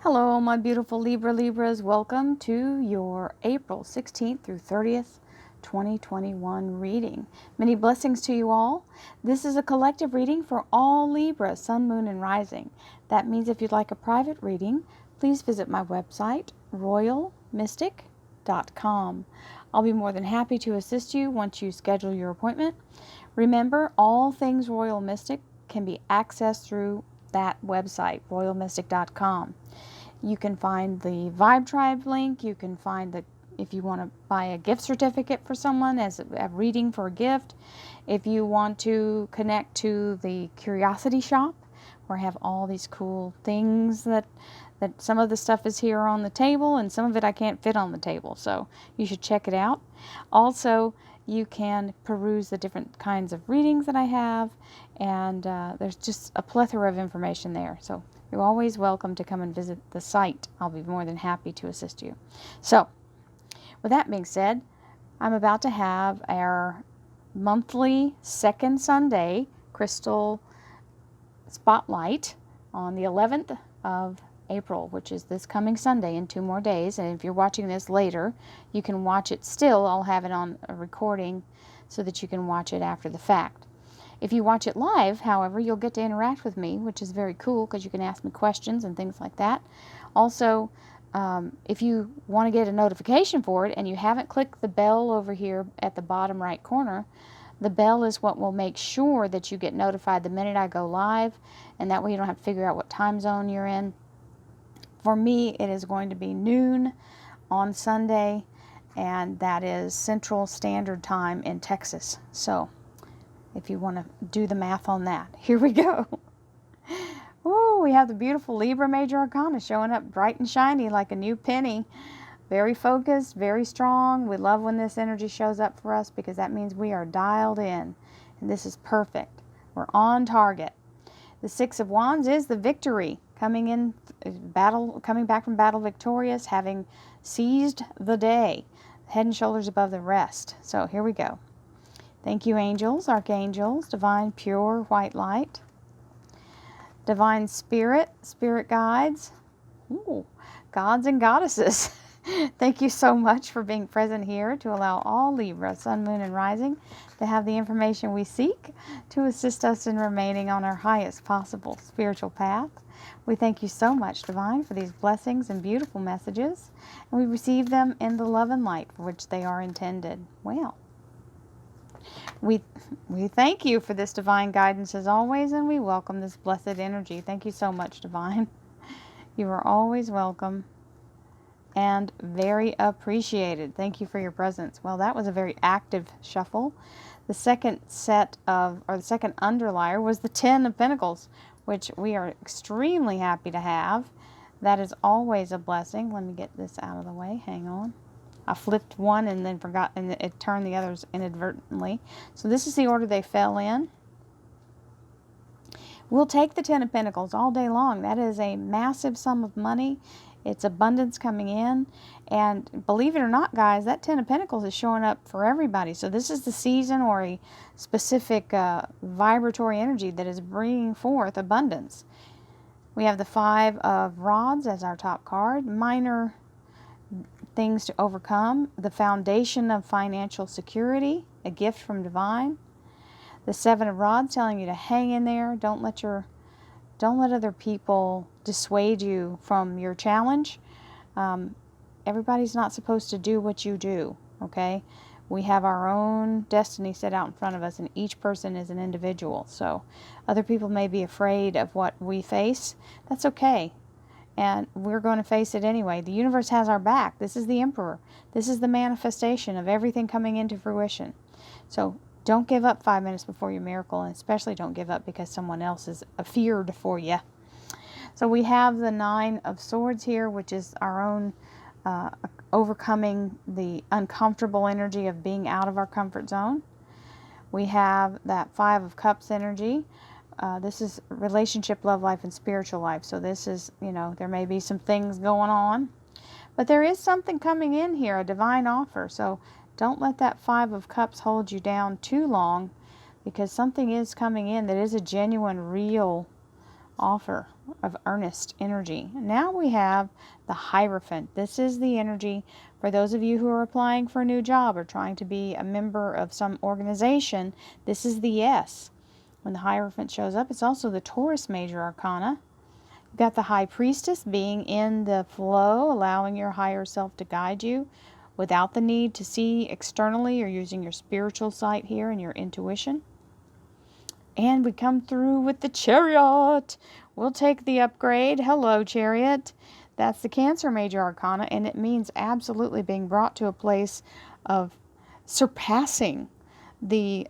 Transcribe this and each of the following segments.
Hello, my beautiful Libras. Welcome to your April 16th through 30th, 2021 reading. Many blessings to you all. This is a collective reading for all Libra, Sun, Moon, and Rising. That means if you'd like a private reading, please visit my website, royalmystic.com. I'll be more than happy to assist you once you schedule your appointment. Remember, all things Royal Mystic can be accessed through that website, royalmystic.com. You can find the Vibe Tribe link. You can find if you want to buy a gift certificate for someone as a reading for a gift. If you want to connect to the Curiosity Shop, where I have all these cool things that some of the stuff is here on the table and some of it I can't fit on the table. So you should check it out. Also, you can peruse the different kinds of readings that I have, and there's just a plethora of information there. So you're always welcome to come and visit the site. I'll be more than happy to assist you. So, with that being said, I'm about to have our monthly second Sunday crystal spotlight on the 11th of April, which is this coming Sunday in 2 more days. And if you're watching this later, you can watch it still. I'll have it on a recording so that you can watch it after the fact. If you watch it live, however, you'll get to interact with me, which is very cool because you can ask me questions and things like that. Also, if you want to get a notification for it and you haven't clicked the bell over here at the bottom right corner, the bell is what will make sure that you get notified the minute I go live, and that way you don't have to figure out what time zone you're in. For me, it is going to be noon on Sunday, and that is Central Standard Time in Texas. So, if you want to do the math on that. Here we go. Oh, we have the beautiful Libra Major Arcana showing up bright and shiny like a new penny. Very focused, very strong. We love when this energy shows up for us because that means we are dialed in. And this is perfect. We're on target. The Six of Wands is the victory. Coming back from battle victorious, having seized the day. Head and shoulders above the rest. So here we go. Thank you, angels, archangels, divine, pure, white light, divine spirit, spirit guides, gods and goddesses. Thank you so much for being present here to allow all Libra, Sun, Moon, and Rising to have the information we seek to assist us in remaining on our highest possible spiritual path. We thank you so much, Divine, for these blessings and beautiful messages, and we receive them in the love and light for which they are intended. Well, we thank you for this divine guidance as always, and we welcome this blessed energy. Thank you so much, Divine. You are always welcome and very appreciated. Thank you for your presence. Well, that was a very active shuffle. The second underlier was the Ten of Pentacles, which we are extremely happy to have. That is always a blessing. Let me get this out of the way. Hang on. I flipped one and then forgot, and it turned the others inadvertently. So this is the order they fell in. We'll take the Ten of Pentacles all day long. That is a massive sum of money. It's abundance coming in. And believe it or not, guys, that Ten of Pentacles is showing up for everybody. So this is the season or a specific vibratory energy that is bringing forth abundance. We have the Five of Rods as our top card. Minor things to overcome. The foundation of financial security, a gift from Divine. The Seven of Rods telling you to hang in there. Don't let other people dissuade you from your challenge. Everybody's not supposed to do what you do, okay? We have our own destiny set out in front of us, and each person is an individual. So other people may be afraid of what we face. That's okay. And we're going to face it anyway. The universe has our back. This is the Emperor. This is the manifestation of everything coming into fruition. So don't give up 5 minutes before your miracle, and especially don't give up because someone else is feared for you. So we have the Nine of Swords here, which is our own overcoming the uncomfortable energy of being out of our comfort zone. We have that Five of Cups energy. This is relationship, love life, and spiritual life. So this is, there may be some things going on. But there is something coming in here, a divine offer. So don't let that Five of Cups hold you down too long, because something is coming in that is a genuine, real offer. of earnest energy. Now we have the Hierophant. This is the energy for those of you who are applying for a new job or trying to be a member of some organization. This is the yes. When the Hierophant shows up, it's also the Taurus Major Arcana. You've got the High Priestess, being in the flow, allowing your higher self to guide you without the need to see externally, or using your spiritual sight here and your intuition. And we come through with the Chariot. We'll take the upgrade. Hello, Chariot. That's the Cancer Major Arcana, and it means absolutely being brought to a place of surpassing the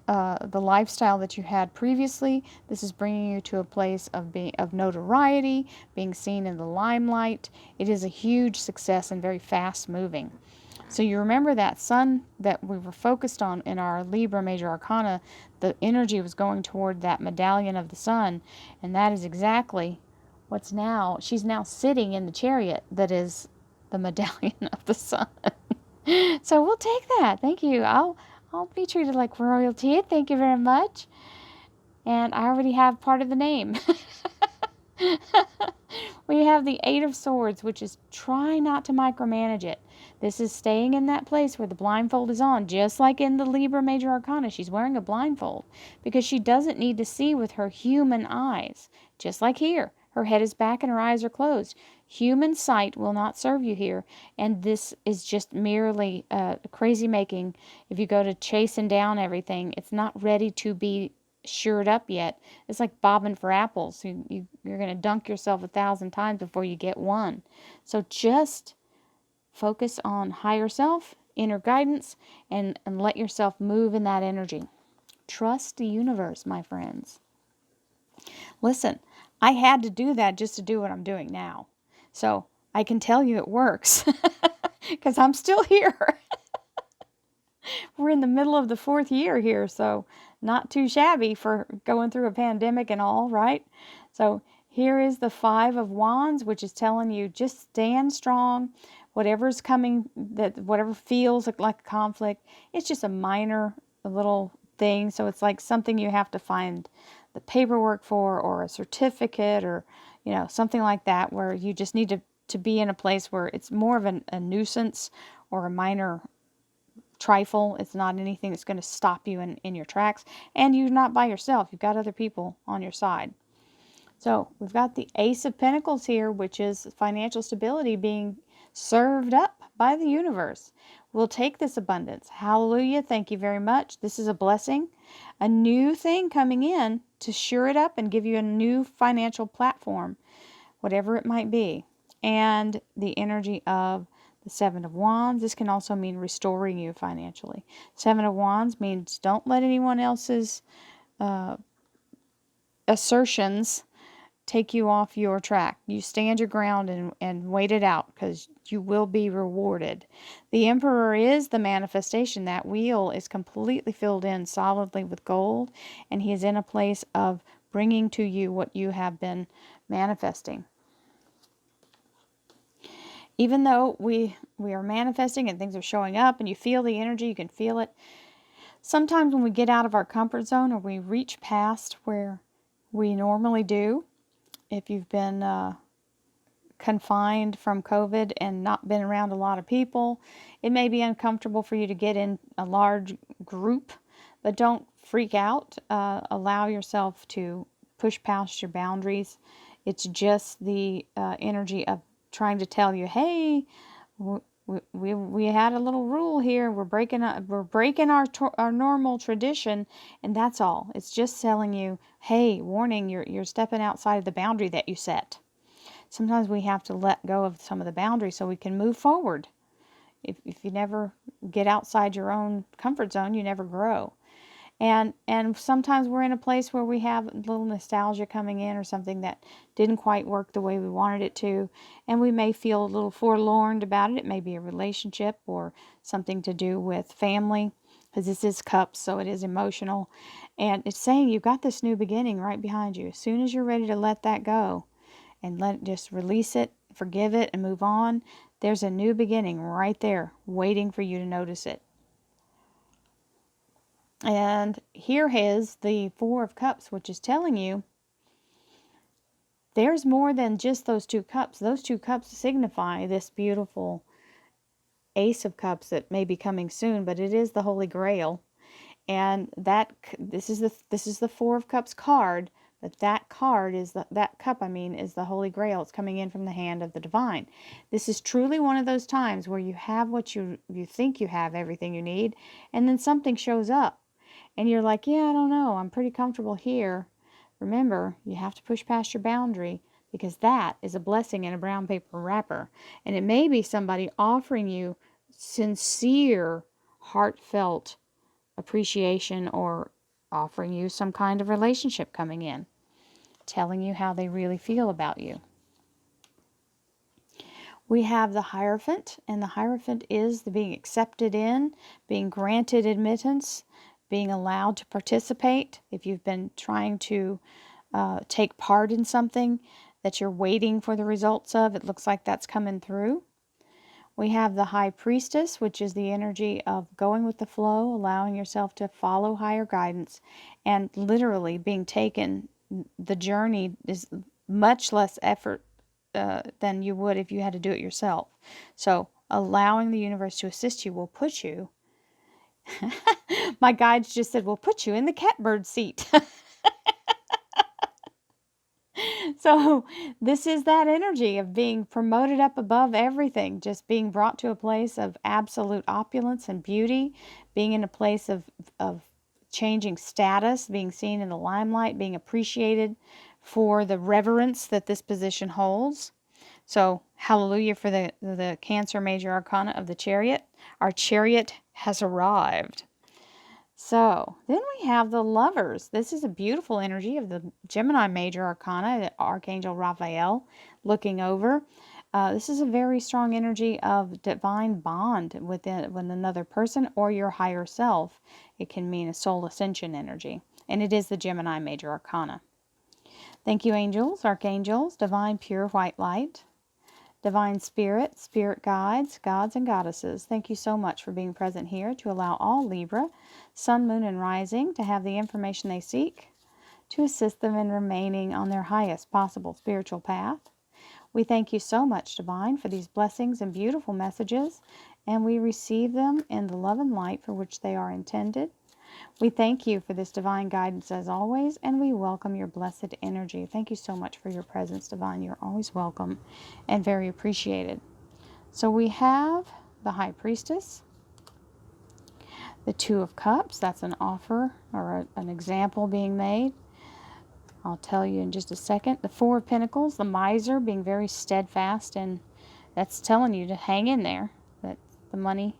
lifestyle that you had previously. This is bringing you to a place of notoriety, being seen in the limelight. It is a huge success and very fast moving. So you remember that sun that we were focused on in our Libra Major Arcana, the energy was going toward that medallion of the sun, and that is exactly what's now, she's now sitting in the chariot that is the medallion of the sun. So we'll take that. Thank you. I'll be treated like royalty. Thank you very much. And I already have part of the name. We have the Eight of Swords, which is try not to micromanage it. This is staying in that place where the blindfold is on, just like in the Libra Major Arcana. She's wearing a blindfold because she doesn't need to see with her human eyes. Just like here, her head is back and her eyes are closed. Human sight will not serve you here, and this is just merely crazy making. If you go to chasing down everything, it's not ready to be shored up yet. It's like bobbing for apples. You're going to dunk yourself 1,000 times before you get one. So just focus on higher self, inner guidance, and let yourself move in that energy. Trust the universe, my friends. Listen, I had to do that just to do what I'm doing now. So I can tell you it works because I'm still here. We're in the middle of the 4th year here, so not too shabby for going through a pandemic and all, right? So here is the 5 of Wands, which is telling you just stand strong. Whatever's coming, whatever feels like a conflict, it's just a minor little thing. So it's like something you have to find the paperwork for, or a certificate, or something like that, where you just need to be in a place where it's more of a nuisance or a minor trifle. It's not anything that's going to stop you in your tracks, and you're not by yourself. You've got other people on your side. So we've got the Ace of Pentacles here, which is financial stability being served up by the universe. We'll take this abundance. Hallelujah. Thank you very much. This is a blessing, a new thing coming in to shore it up and give you a new financial platform, whatever it might be. And the energy of the 7 of Wands. This can also mean restoring you financially. 7 of Wands means don't let anyone else's assertions take you off your track. You stand your ground and wait it out, because you will be rewarded. The Emperor is the manifestation. That wheel is completely filled in solidly with gold, and he is in a place of bringing to you what you have been manifesting. Even though we are manifesting and things are showing up and you feel the energy, you can feel it. Sometimes when we get out of our comfort zone, or we reach past where we normally do, if you've been confined from COVID and not been around a lot of people, it may be uncomfortable for you to get in a large group, but don't freak out. Allow yourself to push past your boundaries. It's just the energy of trying to tell you, hey, we had a little rule here. We're breaking our normal tradition, and that's all. It's just telling you, hey, warning, you're stepping outside of the boundary that you set. Sometimes we have to let go of some of the boundaries so we can move forward. If you never get outside your own comfort zone, you never grow. And sometimes we're in a place where we have a little nostalgia coming in, or something that didn't quite work the way we wanted it to. And we may feel a little forlorn about it. It may be a relationship or something to do with family, because this is cups, so it is emotional. And it's saying you've got this new beginning right behind you. As soon as you're ready to let that go and just release it, forgive it, and move on, there's a new beginning right there waiting for you to notice it. And here is the 4 of Cups, which is telling you there's more than just those 2 cups. Those 2 cups signify this beautiful Ace of Cups that may be coming soon, but it is the Holy Grail. And this is the 4 of Cups card, but that card is that cup, I mean, is the Holy Grail. It's coming in from the hand of the divine. This is truly one of those times where you have what you think you have, everything you need, and then something shows up and you're like, yeah, I don't know, I'm pretty comfortable here. Remember, you have to push past your boundary, because that is a blessing in a brown paper wrapper. And it may be somebody offering you sincere, heartfelt appreciation, or offering you some kind of relationship coming in, telling you how they really feel about you. We have the Hierophant, and the Hierophant is the being accepted in, being granted admittance, being allowed to participate. If you've been trying to take part in something that you're waiting for the results of, it looks like that's coming through. We have the High Priestess, which is the energy of going with the flow, allowing yourself to follow higher guidance, and literally being taken. The journey is much less effort than you would if you had to do it yourself. So allowing the universe to assist you will put you, my guides just said, will put you in the catbird seat. So this is that energy of being promoted up above everything, just being brought to a place of absolute opulence and beauty, being in a place of changing status, being seen in the limelight, being appreciated for the reverence that this position holds. So hallelujah for the Cancer Major Arcana of the Chariot. Our chariot has arrived. So then we have the Lovers. This is a beautiful energy of the Gemini Major Arcana, the Archangel Raphael looking over. This is a very strong energy of divine bond with another person or your higher self. It can mean a soul ascension energy, and it is the Gemini Major Arcana. Thank you, angels, archangels, divine pure white light, divine spirit, spirit guides, gods and goddesses. Thank you so much for being present here to allow all Libra, sun, moon, and rising to have the information they seek to assist them in remaining on their highest possible spiritual path. We thank you so much, Divine, for these blessings and beautiful messages, and we receive them in the love and light for which they are intended. We thank you for this divine guidance as always, and we welcome your blessed energy. Thank you so much for your presence, Divine. You're always welcome and very appreciated. So we have the High Priestess, the Two of Cups. That's an offer or an example being made. I'll tell you in just a second. The Four of Pentacles, the Miser, being very steadfast, and that's telling you to hang in there, that the money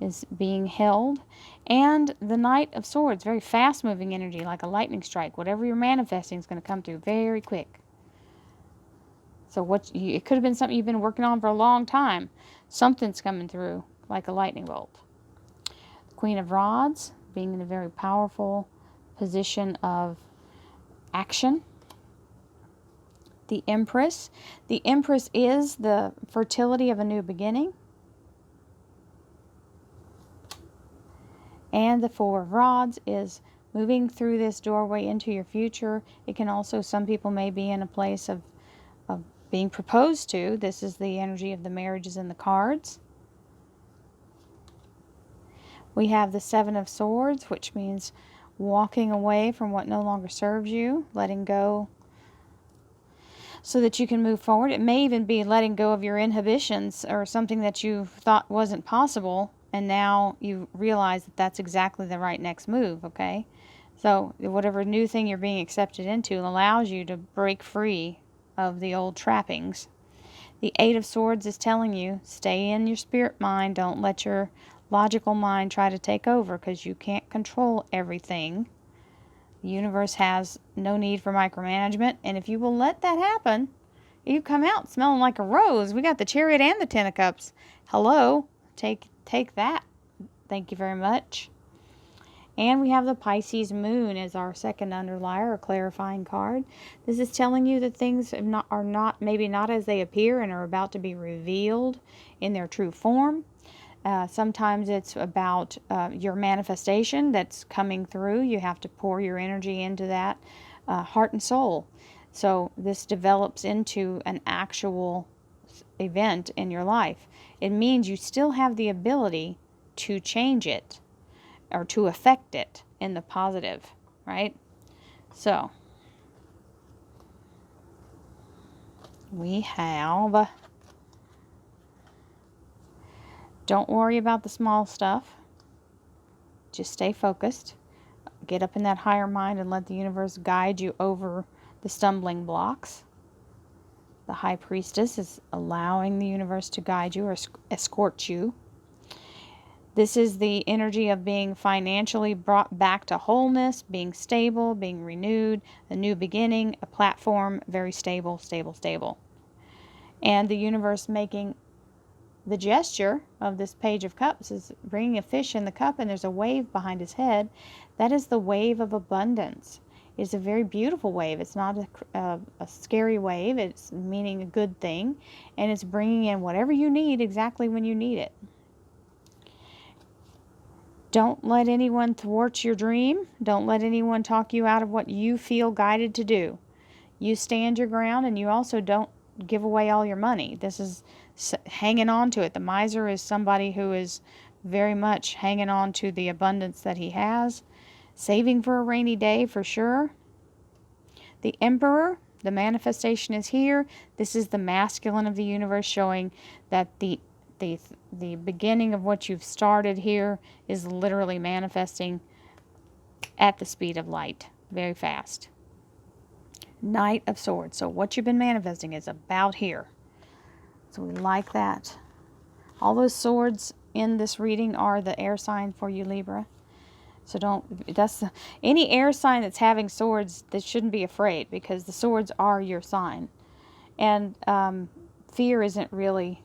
is being held. And the Knight of Swords, very fast moving energy, like a lightning strike. Whatever you're manifesting is going to come through very quick. So it could have been something you've been working on for a long time. Something's coming through like a lightning bolt. The Queen of Rods, being in a very powerful position of action. The Empress. The Empress is the fertility of a new beginning. And the Four of Rods is moving through this doorway into your future. It can also, some people may be in a place of being proposed to. This is the energy of the marriages in the cards. We have the Seven of Swords, which means walking away from what no longer serves you, letting go so that you can move forward. It may even be letting go of your inhibitions or something that you thought wasn't possible, and now you realize that that's exactly the right next move, okay? So whatever new thing you're being accepted into allows you to break free of the old trappings. The Eight of Swords is telling you, stay in your spirit mind. Don't let your logical mind try to take over, because you can't control everything. The universe has no need for micromanagement, and if you will let that happen, you come out smelling like a rose. We got the Chariot and the Ten of Cups. Hello, take that. Thank you very much. And we have the Pisces Moon as our second underlier, or clarifying card. This is telling you that things are not maybe not as they appear and are about to be revealed in their true form. Sometimes it's about your manifestation that's coming through. You have to pour your energy into that, heart and soul. So this develops into an actual event in your life. It means you still have the ability to change it or to affect it in the positive, right? So we have, don't worry about the small stuff. Just stay focused. Get up in that higher mind and let the universe guide you over the stumbling blocks. The High Priestess is allowing the universe to guide you or escort you. This is the energy of being financially brought back to wholeness, being stable, being renewed, a new beginning, a platform, very stable, stable, stable. And the universe making the gesture of this Page of Cups is bringing a fish in the cup, and there's a wave behind his head. That is the wave of abundance. It's a very beautiful wave. It's not a scary wave. It's meaning a good thing, and it's bringing in whatever you need exactly when you need it. Don't let anyone thwart your dream. Don't let anyone talk you out of what you feel guided to do. You stand your ground, and you also don't give away all your money. This is hanging on to it. The miser is somebody who is very much hanging on to the abundance that he has, saving for a rainy day for sure. The Emperor, the manifestation is here. This is the masculine of the universe, showing that the beginning of what you've started here is literally manifesting at the speed of light, very fast. Knight of Swords. So what you've been manifesting is about here. So we like that. All those swords in this reading are the air sign for you, Libra. So any air sign that's having swords, that shouldn't be afraid, because the swords are your sign. And fear isn't really,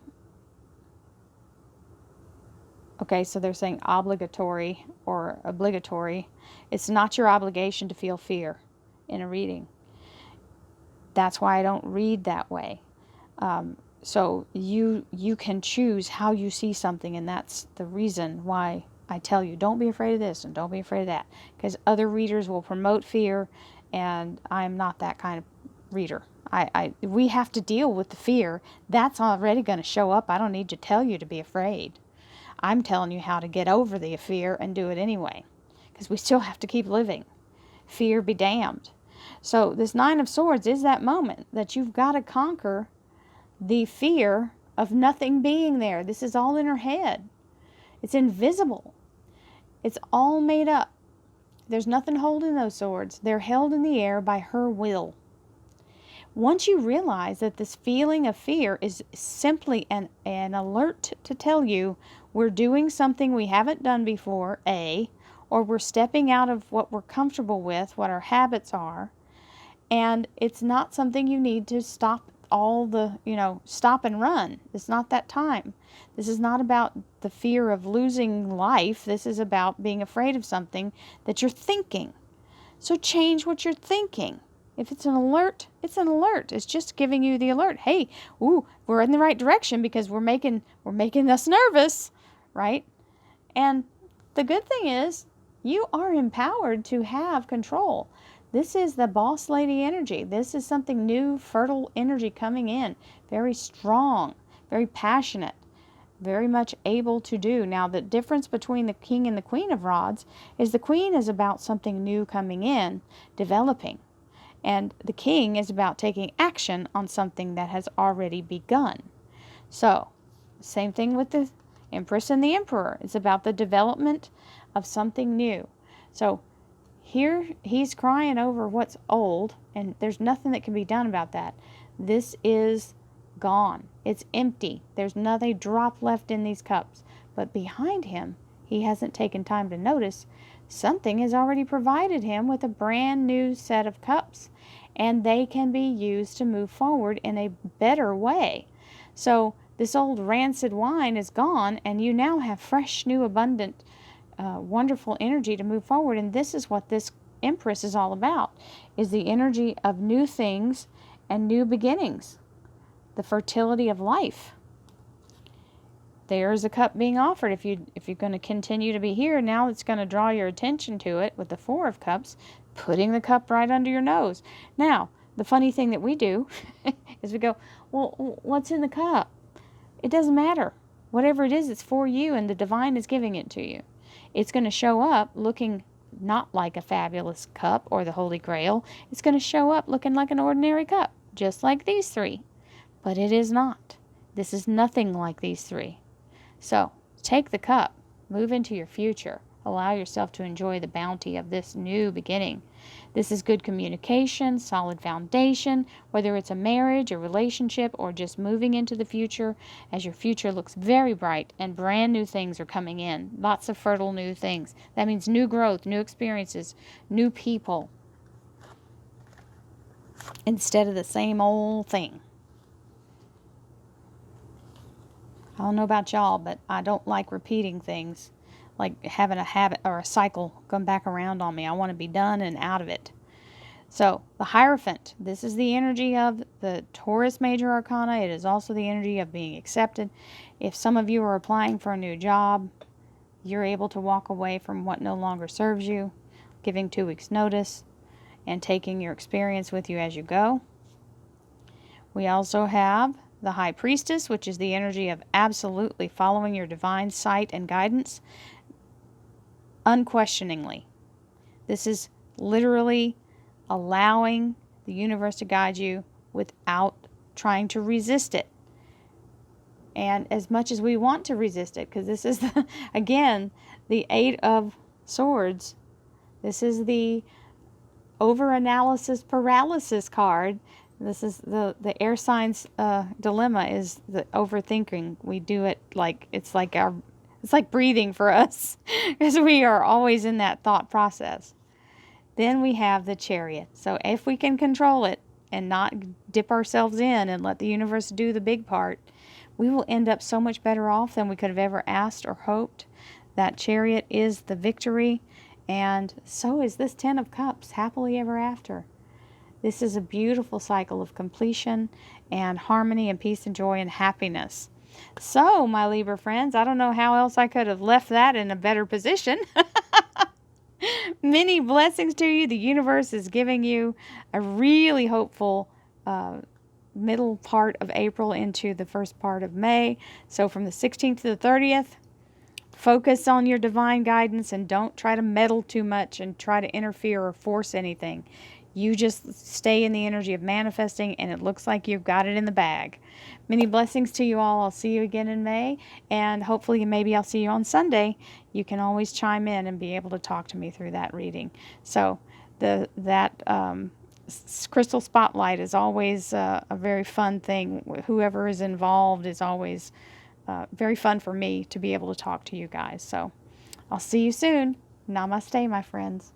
okay, so they're saying obligatory or obligatory. It's not your obligation to feel fear in a reading. That's why I don't read that way. So you can choose how you see something, and that's the reason why I tell you, don't be afraid of this and don't be afraid of that, because other readers will promote fear, and I'm not that kind of reader. We have to deal with the fear. That's already going to show up. I don't need to tell you to be afraid. I'm telling you how to get over the fear and do it anyway, because we still have to keep living. Fear be damned. So this Nine of Swords is that moment that you've got to conquer the fear of nothing being there. This is all in her head. It's invisible. It's all made up. There's nothing holding those swords. They're held in the air by her will. Once you realize that this feeling of fear is simply an alert to tell you we're doing something we haven't done before, or we're stepping out of what we're comfortable with, what our habits are, and it's not something you need to stop stop and run. It's not that time. This is not about the fear of losing life. This is about being afraid of something that you're thinking. So change what you're thinking. If it's an alert, it's an alert. It's just giving you the alert. Hey, we're in the right direction, because we're making us nervous, right? And the good thing is, you are empowered to have control. This is the boss lady energy. This is something new, fertile energy coming in. Very strong, very passionate, very much able to do. Now, the difference between the King and the Queen of Rods is the Queen is about something new coming in, developing. And the King is about taking action on something that has already begun. So, same thing with the Empress and the Emperor. It's about the development of something new. So, here he's crying over what's old, and there's nothing that can be done about that. This is gone. It's empty. There's nothing drop left in these cups. But behind him, he hasn't taken time to notice, something has already provided him with a brand new set of cups, and they can be used to move forward in a better way. So this old rancid wine is gone, and you now have fresh, new, abundant, wonderful energy to move forward. And this is what this Empress is all about, is the energy of new things and new beginnings, the fertility of life. There's a cup being offered. If you're going to continue to be here, now it's going to draw your attention to it with the Four of Cups, putting the cup right under your nose. Now, the funny thing that we do is we go, well, what's in the cup? It doesn't matter. Whatever it is, it's for you, and the divine is giving it to you. It's going to show up looking not like a fabulous cup or the Holy Grail. It's going to show up looking like an ordinary cup, just like these three. But it is not. This is nothing like these three. So, take the cup. Move into your future. Allow yourself to enjoy the bounty of this new beginning. This is good communication, solid foundation, whether it's a marriage, a relationship, or just moving into the future, as your future looks very bright and brand new things are coming in. Lots of fertile new things. That means new growth, new experiences, new people, instead of the same old thing. I don't know about y'all, but I don't like repeating things, like having a habit or a cycle come back around on me. I want to be done and out of it. So, the Hierophant, this is the energy of the Taurus Major Arcana. It is also the energy of being accepted. If some of you are applying for a new job, you're able to walk away from what no longer serves you, giving 2 weeks notice, and taking your experience with you as you go. We also have the High Priestess, which is the energy of absolutely following your divine sight and guidance unquestioningly. This is literally allowing the universe to guide you without trying to resist it. And as much as we want to resist it, because this is, again, the 8 of Swords. This is the over-analysis paralysis card. This is the air signs dilemma, is the overthinking. We do it like it's like breathing for us, because we are always in that thought process. Then we have the Chariot. So if we can control it and not dip ourselves in and let the universe do the big part, we will end up so much better off than we could have ever asked or hoped. That Chariot is the victory, and so is this 10 of Cups, happily ever after. This is a beautiful cycle of completion and harmony and peace and joy and happiness. So, my Libra friends, I don't know how else I could have left that in a better position. Many blessings to you. The universe is giving you a really hopeful middle part of April into the first part of May. So from the 16th to the 30th, focus on your divine guidance and don't try to meddle too much and try to interfere or force anything. You just stay in the energy of manifesting, and it looks like you've got it in the bag. Many blessings to you all. I'll see you again in May, and hopefully maybe I'll see you on Sunday. You can always chime in and be able to talk to me through that reading. So Crystal Spotlight is always a very fun thing. Whoever is involved is always very fun for me to be able to talk to you guys. So I'll see you soon. Namaste, my friends.